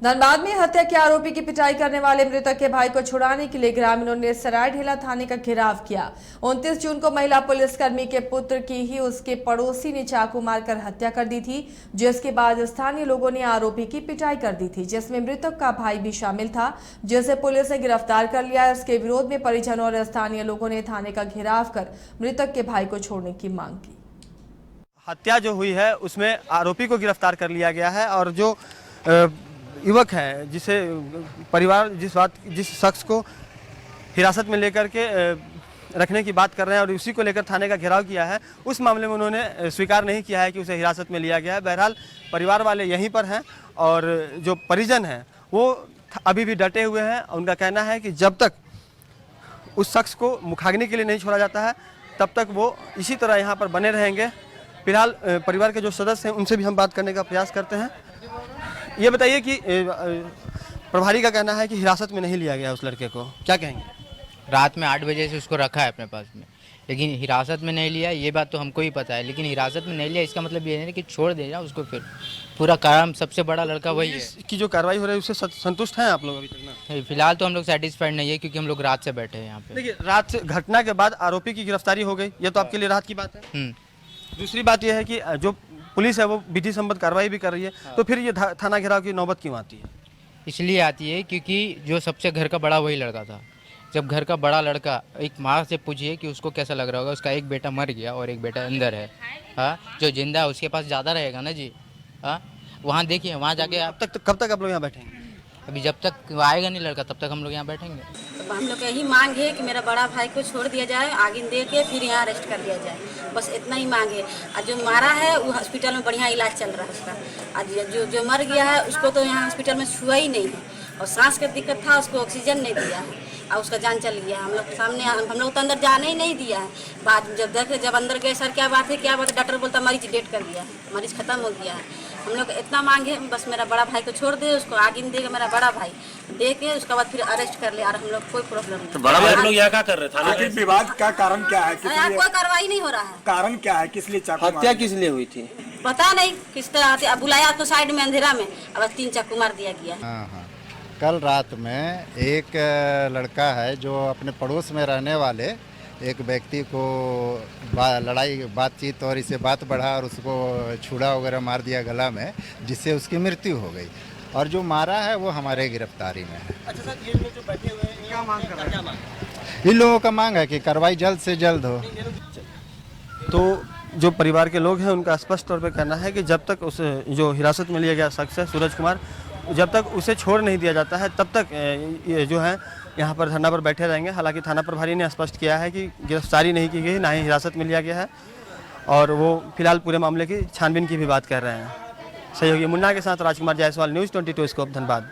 धनबाद में हत्या के आरोपी की पिटाई करने वाले मृतक के भाई को छुड़ाने के लिए ग्रामीणों ने सरायढेला थाने का घेराव किया। 29 जून को महिला पुलिसकर्मी के पुत्र की ही उसके पड़ोसी ने चाकू मारकर हत्या कर दी थी, जिसके बाद स्थानीय लोगों ने आरोपी की पिटाई कर दी थी, जिसमें मृतक का भाई भी शामिल था, जिसे पुलिस ने गिरफ्तार कर लिया। इसके विरोध में परिजनों और स्थानीय लोगों ने थाने का घेराव कर मृतक के भाई को छोड़ने की मांग की। हत्या जो हुई है उसमें आरोपी को गिरफ्तार कर लिया गया है और जो युवक है जिसे परिवार जिस शख्स को हिरासत में लेकर के रखने की बात कर रहे हैं और उसी को लेकर थाने का घेराव किया है, उस मामले में उन्होंने स्वीकार नहीं किया है कि उसे हिरासत में लिया गया है। बहरहाल परिवार वाले यहीं पर हैं और जो परिजन हैं वो अभी भी डटे हुए हैं। उनका कहना है कि जब तक उस शख्स को मुखाग्नि के लिए नहीं छोड़ा जाता है तब तक वो इसी तरह यहाँ पर बने रहेंगे। फिलहाल परिवार के जो सदस्य हैं उनसे भी हम बात करने का प्रयास करते हैं। ये बताइए कि प्रभारी का कहना है कि हिरासत में नहीं लिया गया उस लड़के को, क्या कहेंगे? रात में 8 बजे से उसको रखा है अपने पास में, लेकिन हिरासत में नहीं लिया, ये बात तो हमको ही पता है। लेकिन हिरासत में नहीं लिया इसका मतलब ये है कि छोड़ देना उसको। फिर पूरा काम सबसे बड़ा लड़का वही है कि जो कार्रवाई हो रही है उससे संतुष्ट हैं आप लोग अभी तक ना? फिलहाल तो हम लोग सेटिस्फाइड नहीं है, क्योंकि हम लोग रात से बैठे हैं यहाँ पे। देखिए, रात से घटना के बाद आरोपी की गिरफ्तारी हो गई, ये तो आपके लिए राहत की बात है। दूसरी बात यह है कि जो पुलिस है वो विधि सम्मत कार्रवाई भी कर रही है, तो फिर ये थाना घेराव की नौबत क्यों आती है? इसलिए आती है क्योंकि जो सबसे घर का बड़ा वही लड़का था। जब घर का बड़ा लड़का, एक माँ से पूछिए कि उसको कैसा लग रहा होगा, उसका एक बेटा मर गया और एक बेटा अंदर है। हाँ, जो जिंदा है उसके पास ज़्यादा रहेगा ना जी। हाँ, वहाँ देखिए, वहाँ जाके कब तक आप लोग यहाँ बैठेंगे? अभी जब तक आएगा नहीं लड़का तब तक हम लोग यहाँ बैठेंगे। तो हम लोग यही मांग है कि मेरा बड़ा भाई को छोड़ दिया जाए, आगे दे के फिर यहाँ अरेस्ट कर लिया जाए, बस इतना ही मांग है। और जो मारा है वो हॉस्पिटल में बढ़िया इलाज चल रहा है उसका। और जो मर गया है उसको तो यहाँ हॉस्पिटल में छुआ ही नहीं है, और सांस का दिक्कत था, उसको ऑक्सीजन नहीं दिया है और उसका जान चल गया। हम लोग सामने, हम लोग तो अंदर जाने ही नहीं दिया है। बाद जब अंदर गए, सर क्या बात है क्या बात है, डॉक्टर बोलता मरीज डेट कर दिया, मरीज खत्म हो गया है। हम लोग इतना मांगे बस मेरा बड़ा भाई को छोड़ दे, उसको आगे नहीं देगा, मेरा बड़ा भाई दे के उसके बाद फिर अरेस्ट कर ले, और हम लोग कोई प्रॉब्लम नहीं। तो बड़ा भाई लोग यहाँ क्या कर रहे थे? आखिर विवाद का कारण क्या है? यहाँ कोई कार्रवाई नहीं हो रहा है। कारण क्या है? किस लिए चाकू हत्या किस लिए हुई थी पता नहीं, किस तरह बुलाया तो साइड में अंधेरा में, अब 3 चाकू मार दिया गया। हाँ, कल रात में एक लड़का है जो अपने पड़ोस में रहने वाले एक व्यक्ति को बातचीत और इससे बात बढ़ा और उसको छुरा वगैरह मार दिया गला में, जिससे उसकी मृत्यु हो गई। और जो मारा है वो हमारे गिरफ्तारी में है। अच्छा सर, ये लोग जो बैठे हुए हैं क्या मांग कर रहे हैं? क्या मांग? इन लोगों का मांग है कि कार्रवाई जल्द से जल्द हो। तो जो परिवार के लोग हैं उनका स्पष्ट तौर पे कहना है कि जब तक उस जो हिरासत में लिया गया शख्स है सूरज कुमार, जब तक उसे छोड़ नहीं दिया जाता है तब तक ये जो है यहाँ पर धरना पर बैठे रहेंगे। हालांकि थाना प्रभारी ने स्पष्ट किया है कि गिरफ्तारी नहीं की गई, ना ही हिरासत में लिया गया है, और वो फिलहाल पूरे मामले की छानबीन की भी बात कर रहे हैं। सहयोगी मुन्ना के साथ राजकुमार जायसवाल, न्यूज़ 22 स्कोप, धनबाद।